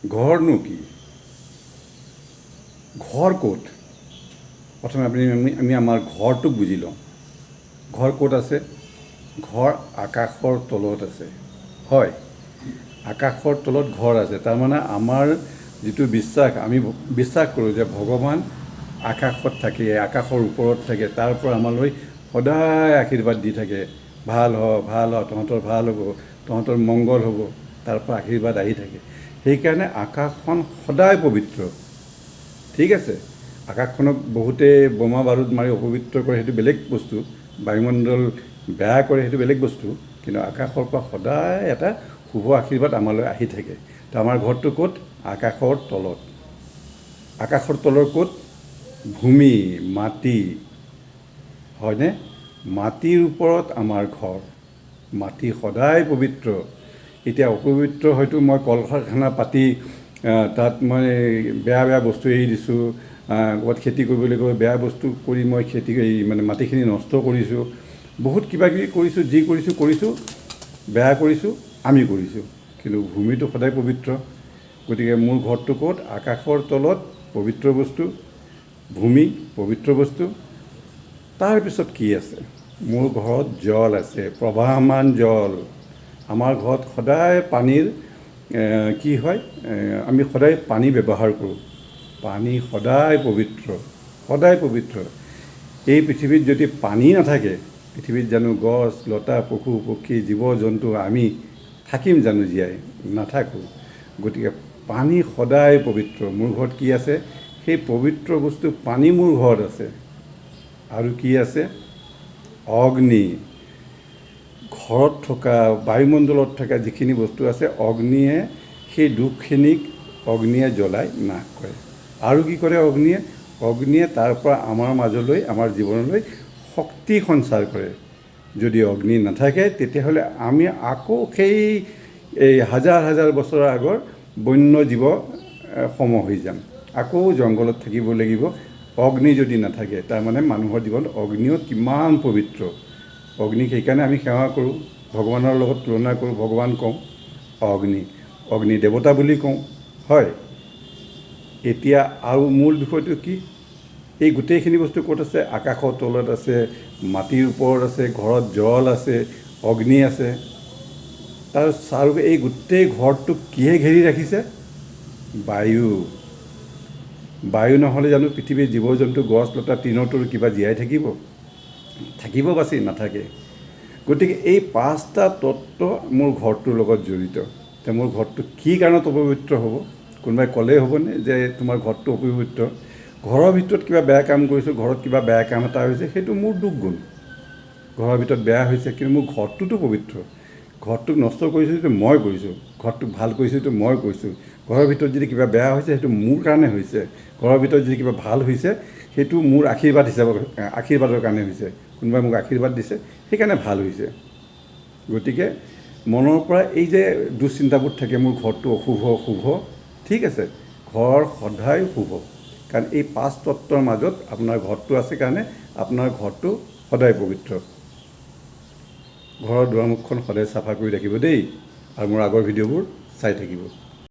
ঘৰনো কি? ঘৰ ক'ত? প্ৰথমে আমি আমাৰ ঘৰটোক বুজি লওঁ। ঘৰ ক'ত আছে? ঘৰ আকাশৰ তলত আছে। হয়, আকাশৰ তলত ঘৰ আছে। তাৰমানে আমাৰ যিটো বিশ্বাস, আমি বিশ্বাস কৰোঁ যে ভগৱান আকাশত থাকে, আকাশৰ ওপৰত থাকে, তাৰ পৰা আমালৈ সদায় আশীৰ্বাদ দি থাকে। ভাল হ, তহঁতৰ ভাল হ'ব, তহঁতৰ মংগল হ'ব, তাৰ পৰা আশীৰ্বাদ আহি থাকে। সেইকাৰণে আকাশখন সদায় পবিত্ৰ। ঠিক আছে, আকাশখনক বহুতে বোমা বাৰুদ মাৰি অপবিত্ৰ কৰে, সেইটো বেলেগ বস্তু। বায়ুমণ্ডল বেয়া কৰে, সেইটো বেলেগ বস্তু। কিন্তু আকাশৰ পৰা সদায় এটা শুভ আশীৰ্বাদ আমালৈ আহি থাকে। তো আমাৰ ঘৰটো ক'ত? আকাশৰ তলত। আকাশৰ তলৰ ক'ত? ভূমি, মাটি, হয়নে? মাটিৰ ওপৰত আমাৰ ঘৰ। মাটি সদায় পবিত্ৰ। এতিয়া অপবিত্ৰ হয়তো মই কল কাৰখানা পাতি তাত মই বেয়া বেয়া বস্তু এৰি দিছোঁ, ক'ৰবাত খেতি কৰিবলৈ গৈ বেয়া বস্তু কৰি মই মাটিখিনি নষ্ট কৰিছোঁ, বহুত কিবাকিবি কৰিছোঁ, যি কৰিছোঁ, বেয়া কৰিছোঁ, আমি কৰিছোঁ। কিন্তু ভূমিটো সদায় পবিত্ৰ। গতিকে মোৰ ঘৰটো ক'ত? আকাশৰ তলত পবিত্ৰ বস্তু, ভূমি পবিত্ৰ বস্তু। তাৰপিছত কি আছে? মোৰ ঘৰত জল আছে, প্ৰবাহমান জল। আমাৰ ঘৰত সদায় পানীৰ কি হয়, আমি সদায় পানী ব্যৱহাৰ কৰোঁ। পানী সদায় পবিত্ৰ, সদায় পবিত্ৰ। এই পৃথিৱীত যদি পানী নাথাকে, পৃথিৱীত জানো গছ লতা, পশু পক্ষী, জীৱ জন্তু আমি থাকিম জানো জীয়াই? নাথাকোঁ। গতিকে পানী সদায় পবিত্ৰ। মোৰ ঘৰত কি আছে? সেই পবিত্ৰ বস্তু পানী মোৰ ঘৰত আছে। আৰু কি আছে? অগ্নি। ঘৰত থকা, বায়ুমণ্ডলত থকা যিখিনি বস্তু আছে, অগ্নিয়ে সেই দুখখিনিক জ্বলাই নাশ কৰে। আৰু কি কৰে অগ্নিয়ে? অগ্নিয়ে তাৰ পৰা আমাৰ মাজলৈ, আমাৰ জীৱনলৈ শক্তি সঞ্চাৰ কৰে। যদি অগ্নি নাথাকে, তেতিয়াহ'লে আমি আকৌ এই হাজাৰ হাজাৰ বছৰৰ আগৰ বন্য জীৱ সম হৈ যাম। আকৌ জংঘলত থাকিব লাগিব, অগ্নি যদি নাথাকে। তাৰমানে মানুহৰ জীৱন অগ্নিও কিমান পবিত্ৰ। অগ্নিক সেইকাৰণে আমি সেৱা কৰোঁ, ভগৱানৰ লগত তুলনা কৰোঁ, ভগৱান কওঁ অগ্নি দেৱতা বুলি কওঁ। হয়, এতিয়া আৰু মূল বিষয়টো কি? এই গোটেইখিনি বস্তু ক'ত আছে? আকাশৰ তলত আছে, মাটিৰ ওপৰত আছে, ঘৰত জল আছে, অগ্নি আছে। তাৰ চাৰিওফালে এই গোটেই ঘৰটোক কিহে ঘেৰি ৰাখিছে? বায়ু। বায়ু নহ'লে জানো পৃথিৱীৰ জীৱ জন্তু, গছ লতা, তৃণৰ তৰু কিবা জীয়াই থাকিব বাচি? নাথাকে। গতিকে এই 5টা তত্ত্ব মোৰ ঘৰটোৰ লগত জড়িত। এতিয়া মোৰ ঘৰটো কি কাৰণত অপবিত্ৰ হ'ব? কোনোবাই ক'লেই হ'বনে যে তোমাৰ ঘৰটো অপবিত্ৰ? ঘৰৰ ভিতৰত কিবা বেয়া কাম কৰিছোঁ, ঘৰত কিবা বেয়া কাম এটা হৈছে, সেইটো মোৰ দুখ গুণ। ঘৰৰ ভিতৰত বেয়া হৈছে, কিন্তু মোৰ ঘৰটোতো পবিত্ৰ। ঘৰটোক নষ্ট কৰিছোঁ সেইটো মই কৰিছোঁ, ঘৰটোক ভাল কৰিছোঁ সেইটো মই কৰিছোঁ। ঘৰৰ ভিতৰত যদি কিবা বেয়া হৈছে, সেইটো মোৰ কাৰণে হৈছে। ঘৰৰ ভিতৰত যদি কিবা ভাল হৈছে, সেইটো মোৰ আশীৰ্বাদৰ কাৰণে হৈছে। কোনোবাই মোক আশীৰ্বাদ দিছে, সেইকাৰণে ভাল হৈছে। গতিকে মনৰ পৰা এই যে দুশ্চিন্তাবোৰ থাকে, মোৰ ঘৰটো অশুভ, ঠিক আছে, ঘৰ সদায় শুভ। কাৰণ এই 5 তত্ত্বৰ মাজত আপোনাৰ ঘৰটো আছে কাৰণে আপোনাৰ ঘৰটো সদায় পবিত্ৰ। ঘৰৰ দুৱাৰমুখখন সদায় চাফা কৰি ৰাখিব দেই, আৰু মোৰ আগৰ ভিডিঅ'বোৰ চাই থাকিব।